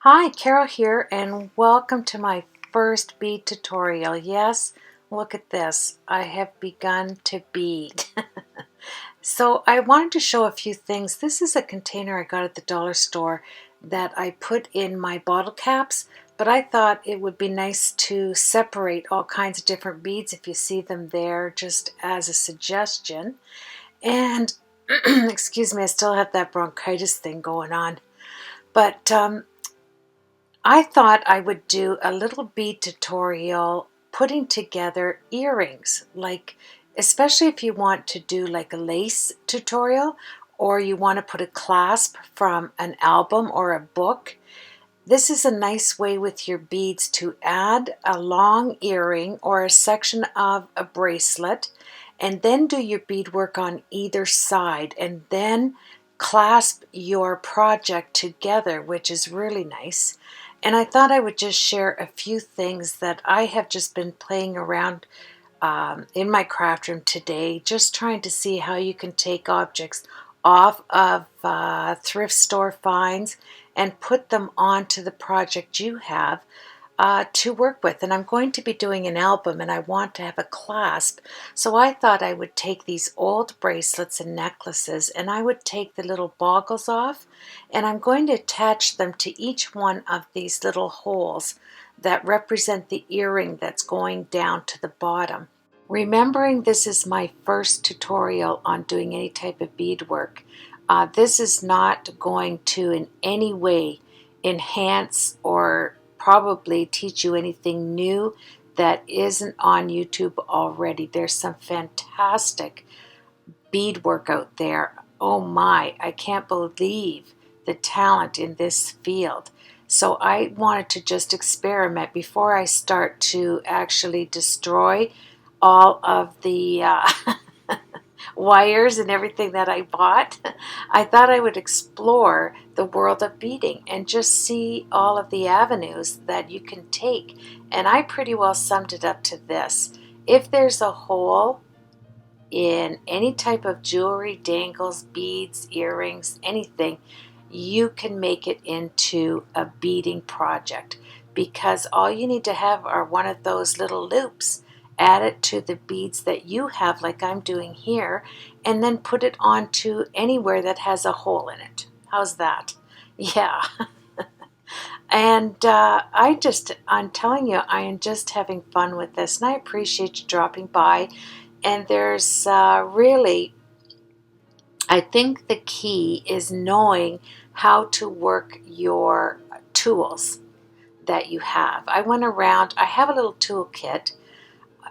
Hi, Carol here, and welcome to my first bead tutorial. Yes, look at this. I have begun to bead. So I wanted to show a few things. This is a container I got at the dollar store that I put in my bottle caps, but I thought it would be nice to separate all kinds of different beads if you see them there, just as a suggestion. And excuse me, I still have that bronchitis thing going on. But I thought I would do a little bead tutorial putting together earrings, like especially if you want to do like a lace tutorial or you want to put a clasp from an album or a book. This is a nice way with your beads to add a long earring or a section of a bracelet and then do your beadwork on either side and then clasp your project together, which is really nice. And I thought I would just share a few things that I have just been playing around in my craft room today, just trying to see how you can take objects off of thrift store finds and put them onto the project you have to work with. And I'm going to be doing an album and I want to have a clasp. So I thought I would take these old bracelets and necklaces and I would take the little boggles off and I'm going to attach them to each one of these little holes that represent the earring that's going down to the bottom. Remembering this is my first tutorial on doing any type of beadwork, this is not going to in any way enhance or probably teach you anything new that isn't on YouTube already. There's some fantastic beadwork out there. Oh my, I can't believe the talent in this field. So I wanted to just experiment before I start to actually destroy all of the wires and everything that I bought. I thought I would explore the world of beading and just see all of the avenues that you can take. And I pretty well summed it up to this. If there's a hole in any type of jewelry, dangles, beads, earrings, anything, you can make it into a beading project because all you need to have are one of those little loops. Add it to the beads that you have, like I'm doing here, and then put it onto anywhere that has a hole in it. How's that? Yeah. And I'm telling you, I am just having fun with this, and I appreciate you dropping by. And there's really, I think the key is knowing how to work your tools that you have. I went around, I have a little toolkit,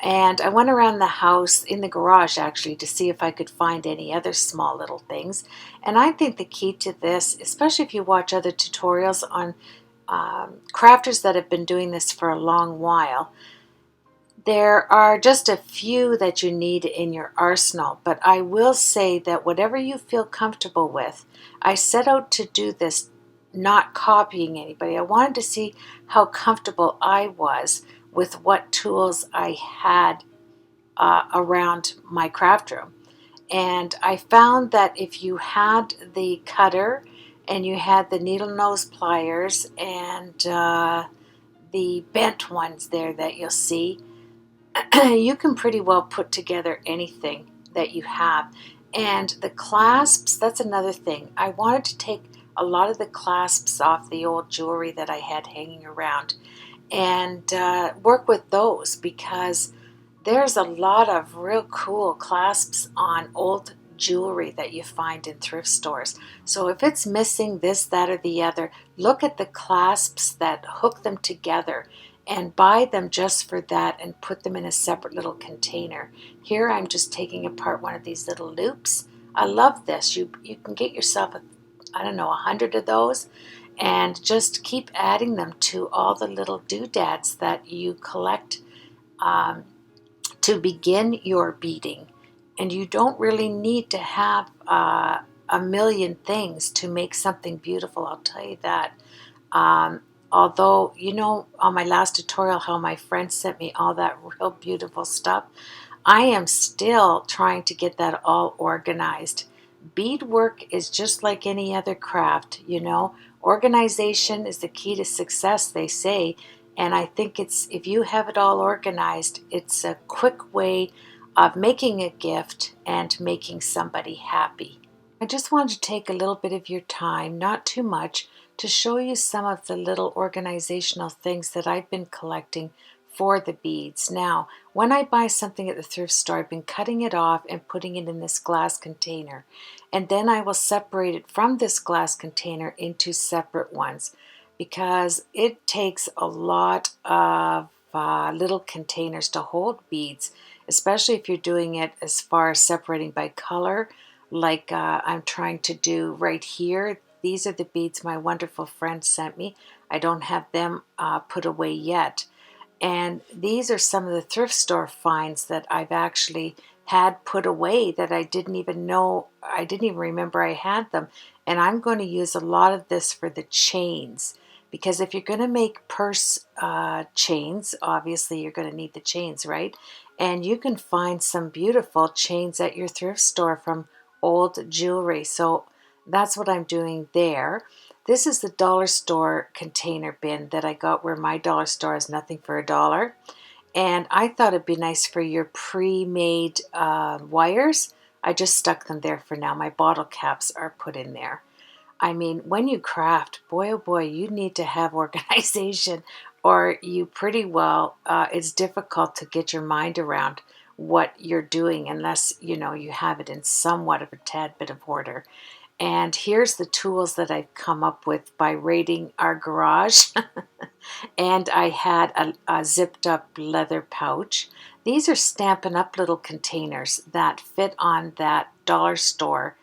and I went around the house, in the garage actually, to see if I could find any other small little things. And I think the key to this, especially if you watch other tutorials on crafters that have been doing this for a long while, there are just a few that you need in your arsenal, but I will say that whatever you feel comfortable with, I set out to do this not copying anybody. I wanted to see how comfortable I was with what tools I had around my craft room. And I found that if you had the cutter and you had the needle nose pliers and the bent ones there that you'll see, you can pretty well put together anything that you have. And the clasps, that's another thing. I wanted to take a lot of the clasps off the old jewelry that I had hanging around and work with those because there's a lot of real cool clasps on old jewelry that you find in thrift stores. So if it's missing this, that, or the other, look at the clasps that hook them together and buy them just for that and put them in a separate little container. Here I'm just taking apart one of these little loops. I love this. You can get yourself, I don't know, 100 of those and just keep adding them to all the little doodads that you collect to begin your beading. And you don't really need to have a million things to make something beautiful, I'll tell you that. Although, you know, on my last tutorial, how my friend sent me all that real beautiful stuff, I am still trying to get that all organized Beadwork is just like any other craft, you know. Organization is the key to success, they say. And I think it's, if you have it all organized, it's a quick way of making a gift and making somebody happy. I just wanted to take a little bit of your time, not too much, to show you some of the little organizational things that I've been collecting for the beads. Now, when I buy something at the thrift store, I've been cutting it off and putting it in this glass container. And then I will separate it from this glass container into separate ones because it takes a lot of little containers to hold beads, especially if you're doing it as far as separating by color, like I'm trying to do right here. These are the beads my wonderful friend sent me. I don't have them put away yet. And these are some of the thrift store finds that I've actually had put away that I didn't even know, I didn't even remember I had them. And I'm going to use a lot of this for the chains, because if you're going to make purse chains, obviously you're going to need the chains, right? And you can find some beautiful chains at your thrift store from old jewelry. So that's what I'm doing there. This is the dollar store container bin that I got where my dollar store is nothing for $1. And I thought it'd be nice for your pre-made wires. I just stuck them there for now. My bottle caps are put in there. I mean, when you craft, boy oh boy, you need to have organization, or you pretty well, it's difficult to get your mind around what you're doing unless, you know, you have it in somewhat of a tad bit of order. And here's the tools that I've come up with by raiding our garage. And I had a zipped up leather pouch. These are Stampin' Up! Little containers that fit on that dollar store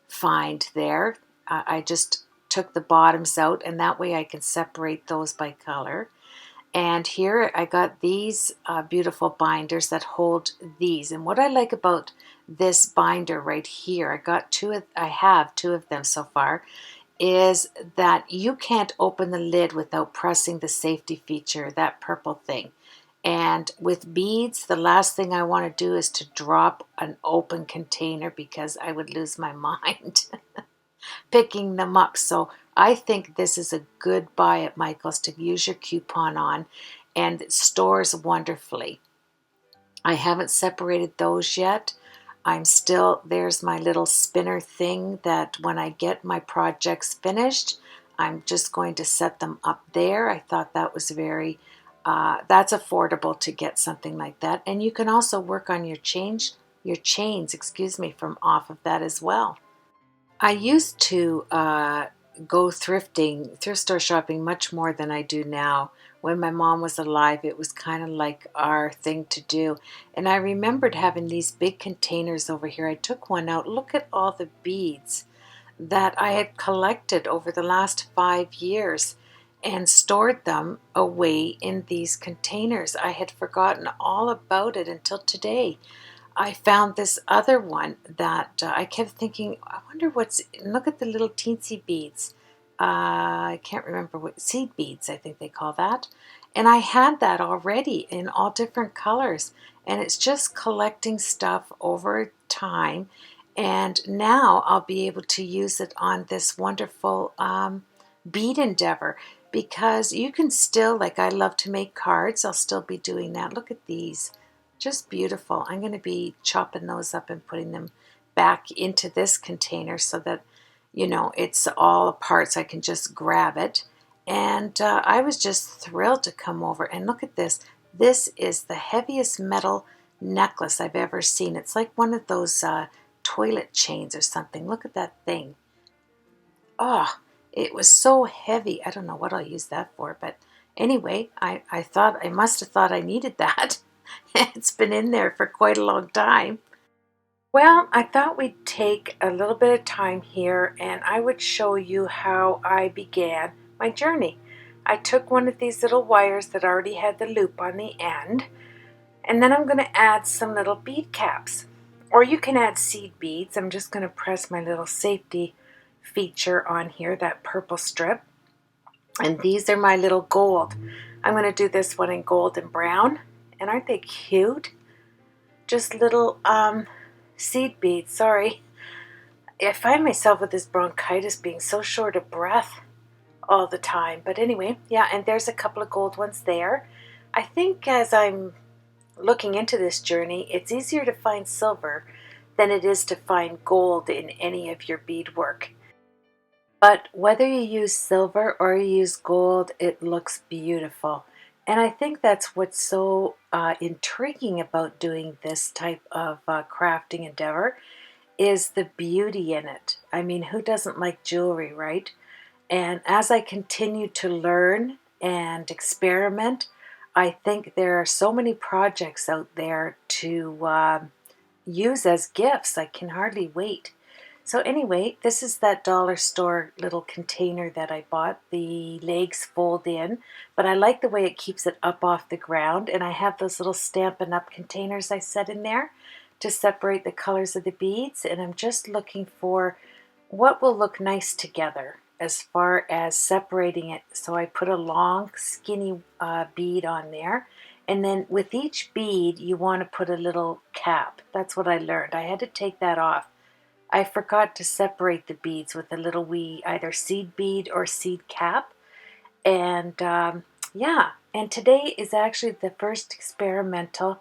find there. I just took the bottoms out, and that way I can separate those by color. And here I got these beautiful binders that hold these. And what I like about this binder right here, I have two of them so far, is that you can't open the lid without pressing the safety feature, that purple thing. And with beads, the last thing I want to do is to drop an open container because I would lose my mind picking them up. So I think this is a good buy at Michael's to use your coupon on, and it stores wonderfully. I haven't separated those yet. I'm still, there's my little spinner thing that when I get my projects finished, I'm just going to set them up there. I thought that was that's affordable to get something like that. And you can also work on your chains, excuse me, from off of that as well. I used to go thrift store shopping much more than I do now. When my mom was alive, it was kind of like our thing to do. And I remembered having these big containers over here. I took one out. Look at all the beads that I had collected over the last 5 years and stored them away in these containers. I had forgotten all about it until today. I found this other one that I kept thinking, I wonder look at the little teensy beads. I can't remember what, seed beads, I think they call that. And I had that already in all different colors. And it's just collecting stuff over time. And now I'll be able to use it on this wonderful bead endeavor, because you can still, like I love to make cards, I'll still be doing that. Look at these. Just beautiful. I'm going to be chopping those up and putting them back into this container so that, you know, it's all parts. I can just grab it. And I was just thrilled to come over. And look at this. This is the heaviest metal necklace I've ever seen. It's like one of those toilet chains or something. Look at that thing. Oh, it was so heavy. I don't know what I'll use that for. But anyway, I thought, I must have thought I needed that. It's been in there for quite a long time. Well, I thought we'd take a little bit of time here and I would show you how I began my journey. I took one of these little wires that already had the loop on the end, and then I'm going to add some little bead caps. Or you can add seed beads. I'm just going to press my little safety feature on here, that purple strip. And these are my little gold. I'm going to do this one in gold and brown. And aren't they cute? Just little seed beads. Sorry, I find myself with this bronchitis being so short of breath all the time. But anyway, yeah, and there's a couple of gold ones there. I think as I'm looking into this journey, it's easier to find silver than it is to find gold in any of your beadwork. But whether you use silver or you use gold, it looks beautiful. And I think that's what's so intriguing about doing this type of crafting endeavor is the beauty in it. I mean, who doesn't like jewelry, right? And as I continue to learn and experiment, I think there are so many projects out there to use as gifts. I can hardly wait. So anyway, this is that dollar store little container that I bought. The legs fold in, but I like the way it keeps it up off the ground. And I have those little Stampin' Up! Containers I set in there to separate the colors of the beads. And I'm just looking for what will look nice together as far as separating it. So I put a long skinny bead on there, and then with each bead you want to put a little cap. That's what I learned. I had to take that off. I forgot to separate the beads with a little wee either seed bead or seed cap. And yeah, and today is actually the first experimental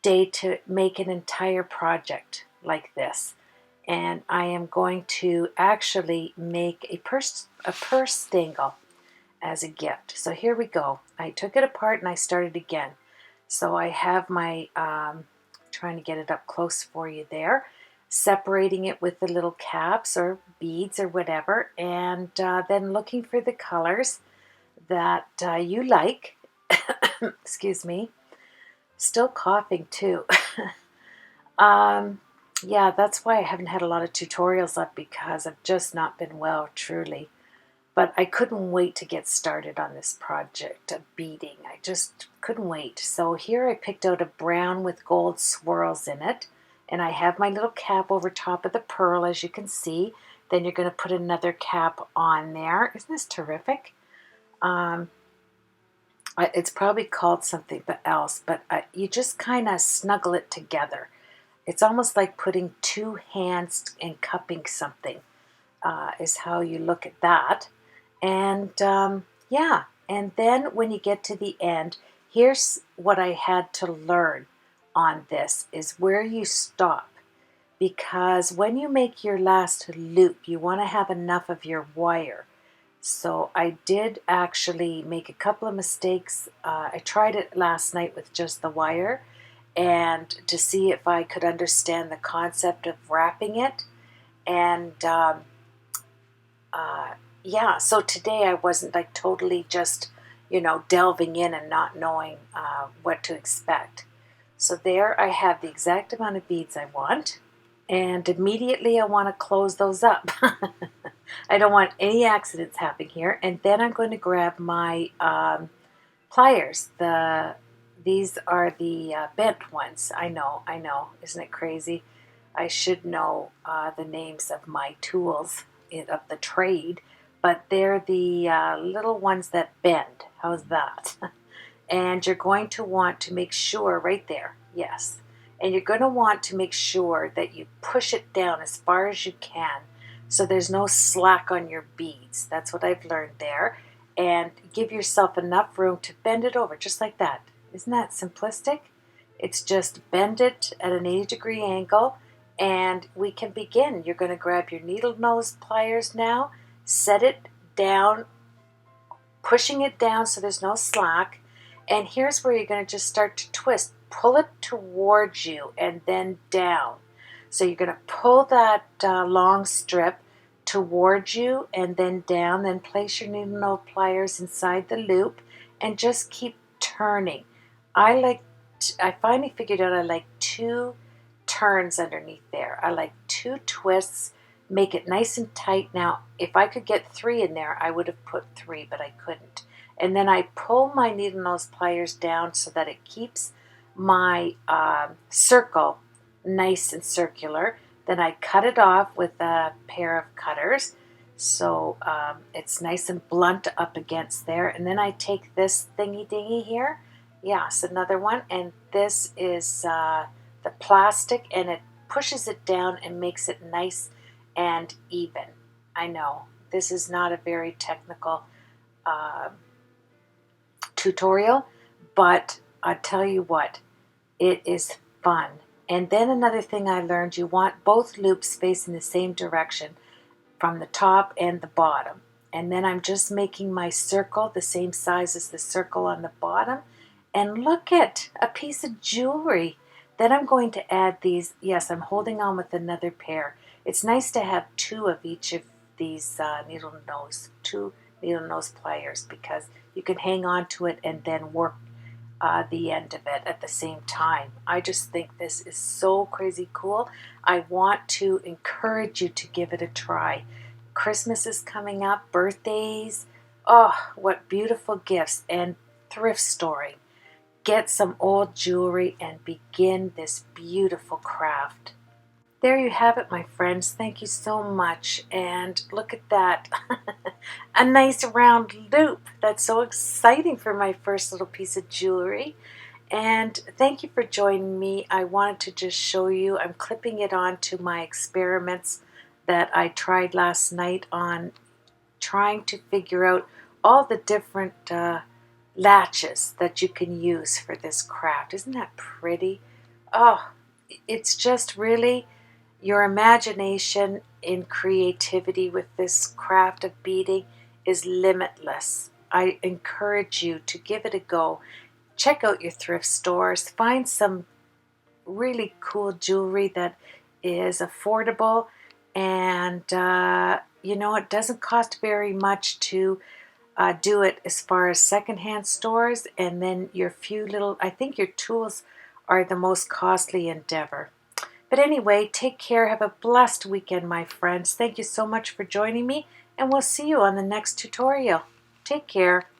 day to make an entire project like this. And I am going to actually make a purse dangle as a gift. So here we go. I took it apart and I started again. So I have my, trying to get it up close for you there, separating it with the little caps or beads or whatever, and then looking for the colors that you like. Excuse me. Still coughing too. Yeah, that's why I haven't had a lot of tutorials up, because I've just not been well, truly. But I couldn't wait to get started on this project of beading. I just couldn't wait. So here I picked out a brown with gold swirls in it. And I have my little cap over top of the pearl, as you can see. Then you're going to put another cap on there. Isn't this terrific? It's probably called something else, but you just kind of snuggle it together. It's almost like putting two hands and cupping something, is how you look at that. And yeah, and then when you get to the end, here's what I had to learn on this, is where you stop. Because when you make your last loop, you want to have enough of your wire. So I did actually make a couple of mistakes. I tried it last night with just the wire, and to see if I could understand the concept of wrapping it. And yeah, so today I wasn't like totally just, delving in and not knowing what to expect. So there I have the exact amount of beads I want, and immediately I want to close those up. I don't want any accidents happening here. And then I'm going to grab my pliers. These are the bent ones. I know. Isn't it crazy? I should know the names of my tools of the trade, but they're the little ones that bend. How's that? And you're going to want to make sure, right there, yes. And you're going to want to make sure that you push it down as far as you can so there's no slack on your beads. That's what I've learned there. And give yourself enough room to bend it over, just like that. Isn't that simplistic? It's just bend it at an 80-degree angle, and we can begin. You're going to grab your needle nose pliers now, set it down, pushing it down so there's no slack. And here's where you're going to just start to twist. Pull it towards you and then down. So you're going to pull that long strip towards you and then down. Then place your needle nose pliers inside the loop and just keep turning. I finally figured out I like 2 turns underneath there. I like 2 twists. Make it nice and tight. Now, if I could get 3 in there, I would have put 3, but I couldn't. And then I pull my needle nose pliers down so that it keeps my circle nice and circular. Then I cut it off with a pair of cutters so it's nice and blunt up against there. And then I take this thingy dingy here. Yes, another one. And this is the plastic, and it pushes it down and makes it nice and even. I know this is not a very technical uh, tutorial, but I tell you what, it is fun. And then another thing I learned, you want both loops facing the same direction from the top and the bottom. And then I'm just making my circle the same size as the circle on the bottom. And look at a piece of jewelry. Then I'm going to add these. Yes, I'm holding on with another pair. It's nice to have two of each of these two needle nose pliers, because you can hang on to it and then work the end of it at the same time. I just think this is so crazy cool. I want to encourage you to give it a try. Christmas is coming up, birthdays. Oh, what beautiful gifts, and thrift storing. Get some old jewelry and begin this beautiful craft. There you have it, my friends. Thank you so much. And look at that. A nice round loop. That's so exciting for my first little piece of jewelry. And thank you for joining me. I wanted to just show you. I'm clipping it onto my experiments that I tried last night on trying to figure out all the different latches that you can use for this craft. Isn't that pretty? Oh, it's just really your imagination in creativity with this craft of beading is limitless. I encourage you to give it a go. Check out your thrift stores. Find some really cool jewelry that is affordable, and it doesn't cost very much to do it as far as secondhand stores. And then your few little, I think your tools are the most costly endeavor. But anyway, take care. Have a blessed weekend, my friends. Thank you so much for joining me, and we'll see you on the next tutorial. Take care.